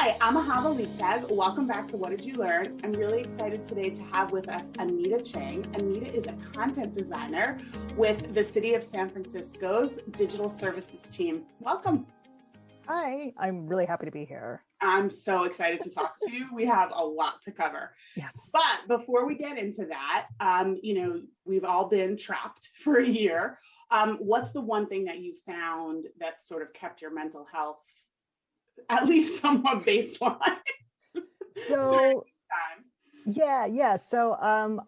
Hi, I'm Ahava Leetag. Welcome back to What Did You Learn? I'm really excited today to have with us Anita Cheng. Anita is a content designer with the City of San Francisco's digital services team. Welcome. Hi, I'm really happy to be here. I'm so excited to talk to you. We have a lot to cover. Yes. But before we get into that, we've all been trapped for a year. What's the one thing that you found that sort of kept your mental health at least somewhat baseline? So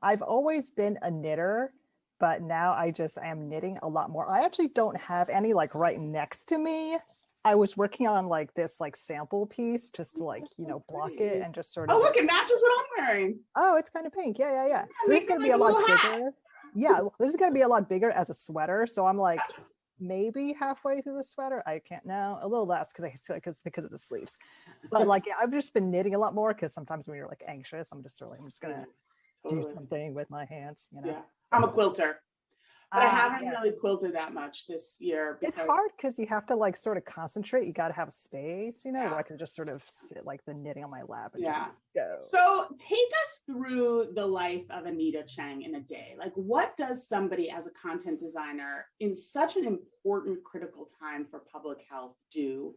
I've always been a knitter, but now I am knitting a lot more. I actually don't have any like right next to me. I was working on like this like sample piece just to like, block it and just sort of. Oh, look, it matches what I'm wearing. Oh, it's kind of pink. Yeah. So this is going to be a lot bigger. Yeah, this is going to be a lot bigger as a sweater. So I'm like maybe halfway through the sweater. I can't now. A little less because of the sleeves. But like, I've just been knitting a lot more because sometimes when you're like anxious, I'm just going to do something with my hands. Yeah, I'm a quilter. But I haven't really quilted that much this year. It's hard because you have to like sort of concentrate. You got to have a space, where I can just sort of sit like the knitting on my lap and just go. So take us through the life of Anita Cheng in a day. Like, what does somebody as a content designer in such an important, critical time for public health do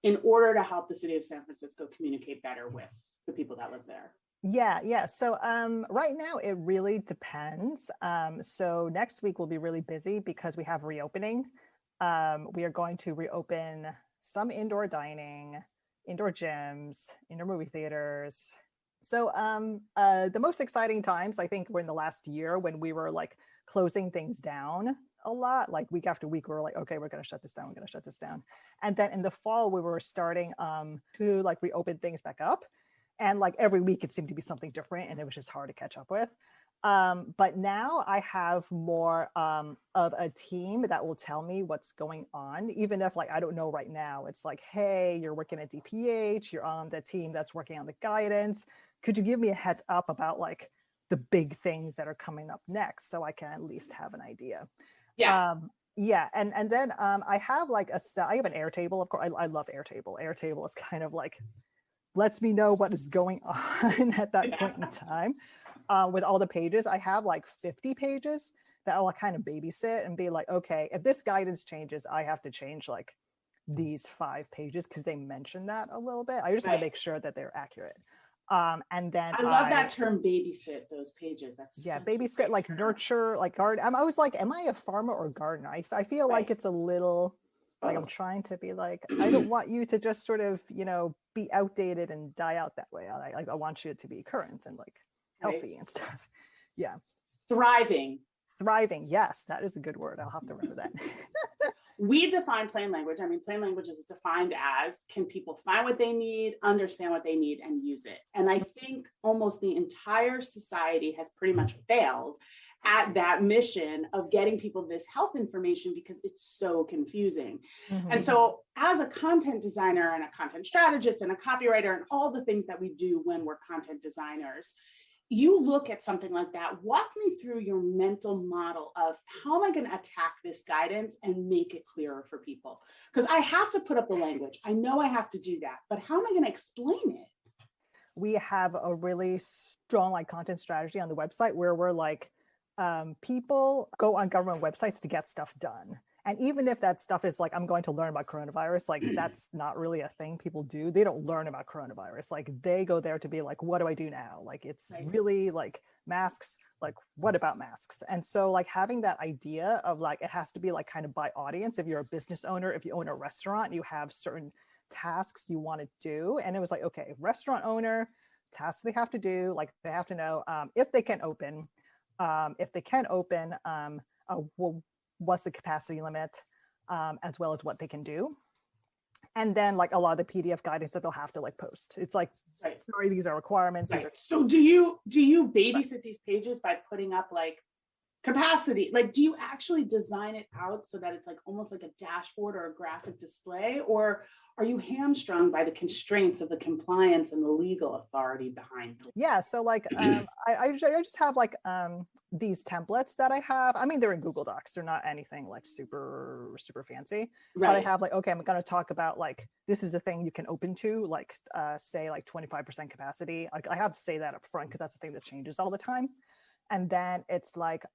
in order to help the city of San Francisco communicate better with the people that live there? Yeah. So right now it really depends. So next week we'll be really busy because we have reopening. We are going to reopen some indoor dining, indoor gyms, indoor movie theaters. So the most exciting times, I think, were in the last year when we were like closing things down a lot. Like week after week, we were like, okay, we're going to shut this down. We're going to shut this down. And then in the fall, we were starting to like reopen things back up. And like every week it seemed to be something different and it was just hard to catch up with. But now I have more of a team that will tell me what's going on, even if like I don't know right now. It's like, hey, you're working at DPH, you're on the team that's working on the guidance. Could you give me a heads up about like the big things that are coming up next so I can at least have an idea? And then I have like I have an Airtable, of course. I love Airtable. Airtable is kind of like lets me know what is going on at that point in time. With all the pages, I have like 50 pages that I'll kind of babysit and be like, okay, if this guidance changes, I have to change like these 5 pages because they mention that a little bit. I just want to make sure that they're accurate. And then I love that term, babysit those pages. That's babysit, like nurture, like garden. I was like, am I a farmer or gardener? I feel like it's a little like I'm trying to be like, I don't want you to just sort of, be outdated and die out that way. I want you to be current and like healthy and stuff. Yeah. Thriving. Yes, that is a good word. I'll have to remember that. We define plain language. I mean, plain language is defined as, can people find what they need, understand what they need, and use it? And I think almost the entire society has pretty much failed at that mission of getting people this health information because it's so confusing. Mm-hmm. And so as a content designer and a content strategist and a copywriter and all the things that we do when we're content designers, you look at something like that. Walk me through your mental model of how am I going to attack this guidance and make it clearer for people? Because I have to put up the language. I know I have to do that, but how am I going to explain it? We have a really strong like content strategy on the website where we're like, people go on government websites to get stuff done. And even if that stuff is like, I'm going to learn about coronavirus, like that's not really a thing people do. They don't learn about coronavirus. Like they go there to be like, what do I do now? Like it's really like masks, like what about masks? And so like having that idea of like, it has to be like kind of by audience. If you're a business owner, if you own a restaurant, you have certain tasks you want to do. And it was like, okay, restaurant owner, tasks they have to do, like they have to know if they can open. If they can open, what's the capacity limit, as well as what they can do. And then like a lot of the PDF guidance that they'll have to like post. It's like, sorry, these are requirements. Right. So do you babysit these pages by putting up like capacity? Like, do you actually design it out so that it's like almost like a dashboard or a graphic display? Or are you hamstrung by the constraints of the compliance and the legal authority behind it? Yeah, so like I just have like these templates that I have. I mean, they're in Google Docs. They're not anything like super fancy. But I have like, okay, I'm going to talk about like this is the thing you can open to, like say like 25% capacity. Like I have to say that up front because that's the thing that changes all the time. And then it's like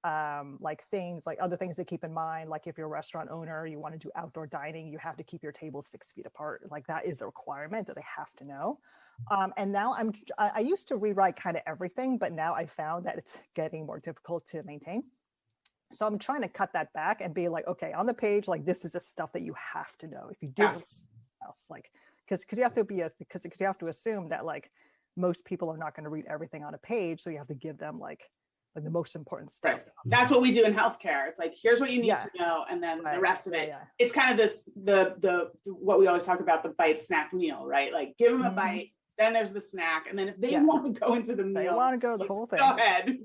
things like other things to keep in mind, like if you're a restaurant owner, you want to do outdoor dining, you have to keep your tables 6 feet apart. Like that is a requirement that they have to know. And now I used to rewrite kind of everything, but now I found that it's getting more difficult to maintain. So I'm trying to cut that back and be like, okay, on the page, like this is the stuff that you have to know. If you do else, like, because you have to because you have to assume that like most people are not going to read everything on a page. So you have to give them like the most important stuff. Right. That's what we do in healthcare. It's like, here's what you need to know. And then the rest of it, it's kind of this, what we always talk about, the bite, snack, meal, right? Like give them a bite, then there's the snack. And then if they want to go into the meal, they want to go the whole thing. Go ahead.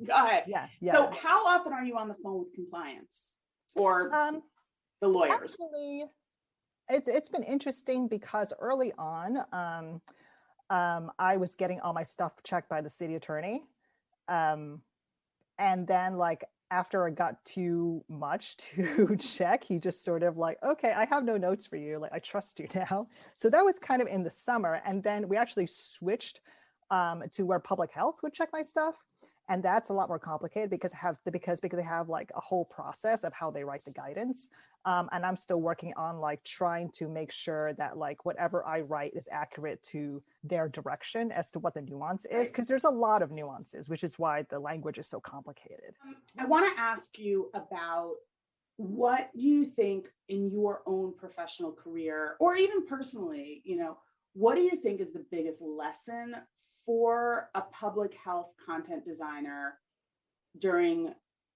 Yeah. So how often are you on the phone with compliance or the lawyers? Actually, it's been interesting because early on, I was getting all my stuff checked by the city attorney. And then like after it got too much to check, he just sort of like, okay, I have no notes for you. Like I trust you now. So that was kind of in the summer. And then we actually switched to where public health would check my stuff. And that's a lot more complicated because they have like a whole process of how they write the guidance. And I'm still working on like trying to make sure that like whatever I write is accurate to their direction as to what the nuance is, because there's a lot of nuances, which is why the language is so complicated. I want to ask you about what you think in your own professional career or even personally, what do you think is the biggest lesson for a public health content designer during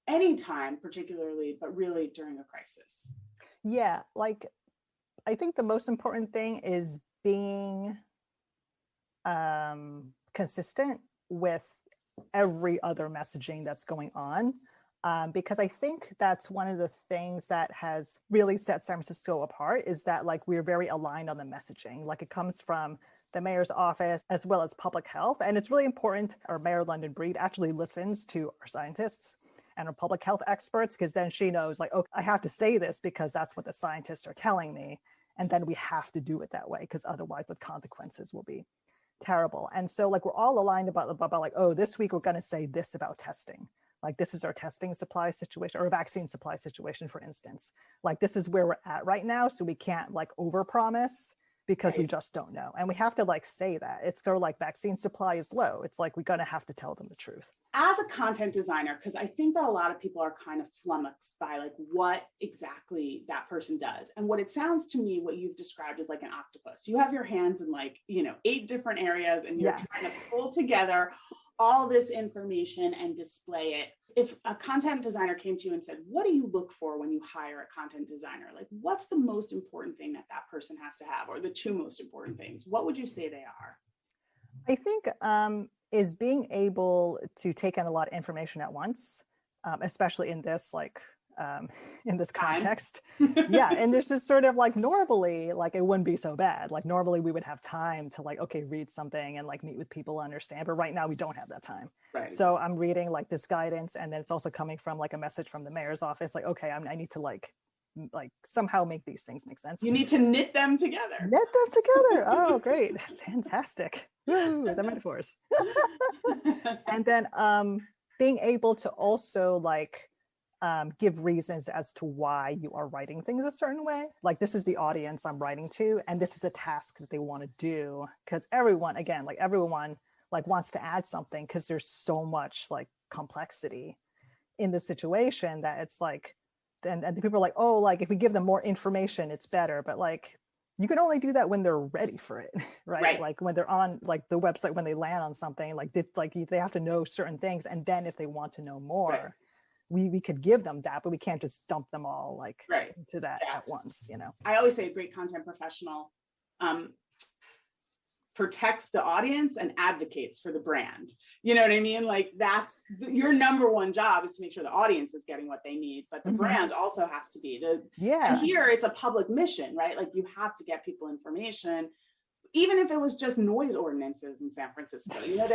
any time, particularly, but really during a crisis? Yeah, like I think the most important thing is being consistent with every other messaging that's going on. Because I think that's one of the things that has really set San Francisco apart is that like we're very aligned on the messaging. Like it comes from the mayor's office as well as public health. And it's really important. Our Mayor London Breed actually listens to our scientists and our public health experts, because then she knows like, okay, I have to say this because that's what the scientists are telling me. And then we have to do it that way because otherwise the consequences will be terrible. And so like we're all aligned about like, oh, this week we're going to say this about testing. Like this is our testing supply situation or vaccine supply situation, for instance. Like this is where we're at right now. So we can't like overpromise because we just don't know. And we have to like say that. It's sort of like vaccine supply is low. It's like we're going to have to tell them the truth. As a content designer, because I think that a lot of people are kind of flummoxed by like what exactly that person does. And what it sounds to me, what you've described is like an octopus. You have your hands in like, 8 different areas and you're trying to pull together all this information and display it. If a content designer came to you and said, what do you look for when you hire a content designer? Like, what's the most important thing that person has to have, or the 2 most important things? What would you say they are? I think is being able to take in a lot of information at once, especially in this in this context. And there's this sort of like normally like it wouldn't be so bad. Like normally we would have time to like, okay, read something and like meet with people, understand, but right now we don't have that time. So I'm reading like this guidance, and then it's also coming from like a message from the mayor's office, like, okay, I need to like somehow make these things make sense. You need to knit them together. Oh, great. Fantastic. Woo, the metaphors. And then being able to also like give reasons as to why you are writing things a certain way. Like this is the audience I'm writing to, and this is the task that they want to do. Because everyone like wants to add something because there's so much like complexity in the situation that it's like, and the people are like, oh, like if we give them more information, it's better. But like you can only do that when they're ready for it, right? Like when they're on like the website, when they land on something, like this, like they have to know certain things, and then if they want to know more. We could give them that, but we can't just dump them all like into that at once, I always say a great content professional protects the audience and advocates for the brand. You know what I mean? Like that's your number one job, is to make sure the audience is getting what they need, but the brand also has to be and here it's a public mission, right? Like you have to get people information, even if it was just noise ordinances in San Francisco. You know,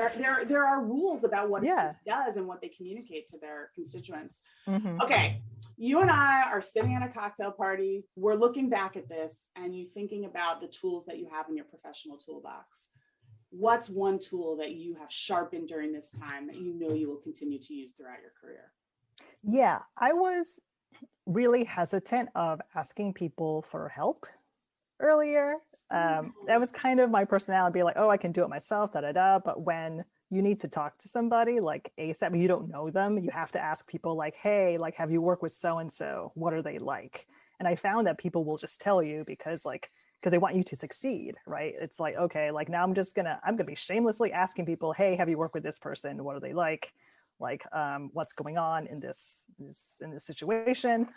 there are rules about what it does and what they communicate to their constituents. Okay, you and I are sitting at a cocktail party. We're looking back at this and you thinking about the tools that you have in your professional toolbox. What's one tool that you have sharpened during this time that you know you will continue to use throughout your career? Yeah, I was really hesitant of asking people for help earlier. That was kind of my personality, be like, oh, I can do it myself, But when you need to talk to somebody like ASAP, you don't know them, you have to ask people like, hey, like, have you worked with so-and-so? What are they like? And I found that people will just tell you because they want you to succeed, right? It's like, okay, like now I'm gonna be shamelessly asking people, hey, have you worked with this person? What are they like? Like, what's going on in this situation?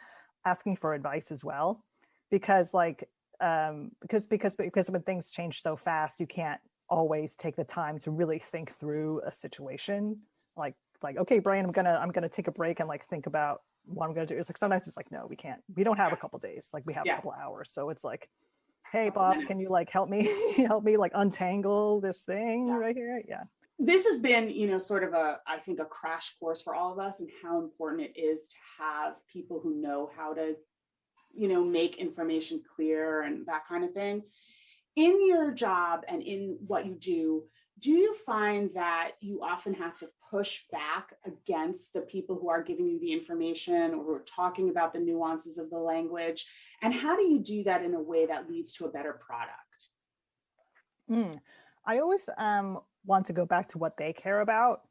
Asking for advice as well, because like, because when things change so fast, you can't always take the time to really think through a situation. Like, okay, Brian, I'm gonna take a break and like think about what I'm gonna do. It's like sometimes it's like, no, we can't. We don't have a couple days. Like we have a couple hours. So it's like, hey, boss, can you like help me like untangle this thing right here? Yeah. This has been, you know, sort of I think a crash course for all of us, and how important it is to have people who know how to, you know, make information clear and that kind of thing. In your job and in what you do you find that you often have to push back against the people who are giving you the information or who are talking about the nuances of the language? And how do you do that in a way that leads to a better product? I always want to go back to what they care about,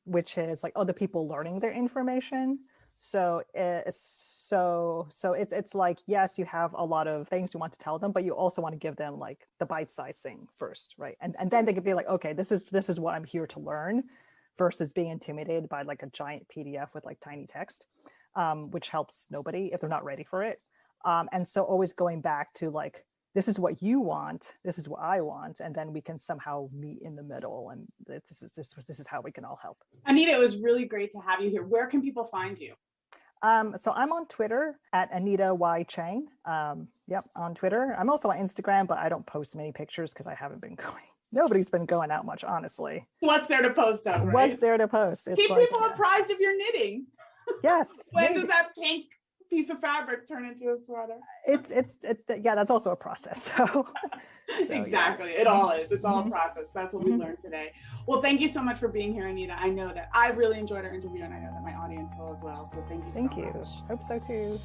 which is like, the people learning their information. So it's like, yes, you have a lot of things you want to tell them, but you also want to give them like the bite-sized thing first, right? And then they could be like, okay, this is what I'm here to learn, versus being intimidated by like a giant PDF with like tiny text, which helps nobody if they're not ready for it. And so always going back to like, this is what you want, this is what I want, and then we can somehow meet in the middle, and this is how we can all help. Anita, it was really great to have you here. Where can people find you? So I'm on Twitter at Anita Cheng. Yep, on Twitter. I'm also on Instagram, but I don't post many pictures because I haven't been going. Nobody's been going out much, honestly. What's there to post of, right? What's there to post? It's keep like, people apprised of your knitting. Yes. When does that pink piece of fabric turn into a sweater? Yeah, that's also a process. So exactly. Yeah. It all is. It's all a process. That's what we learned today. Well, thank you so much for being here, Anita. I know that I really enjoyed our interview, and I know that my audience will as well. So thank you so much. Hope so too.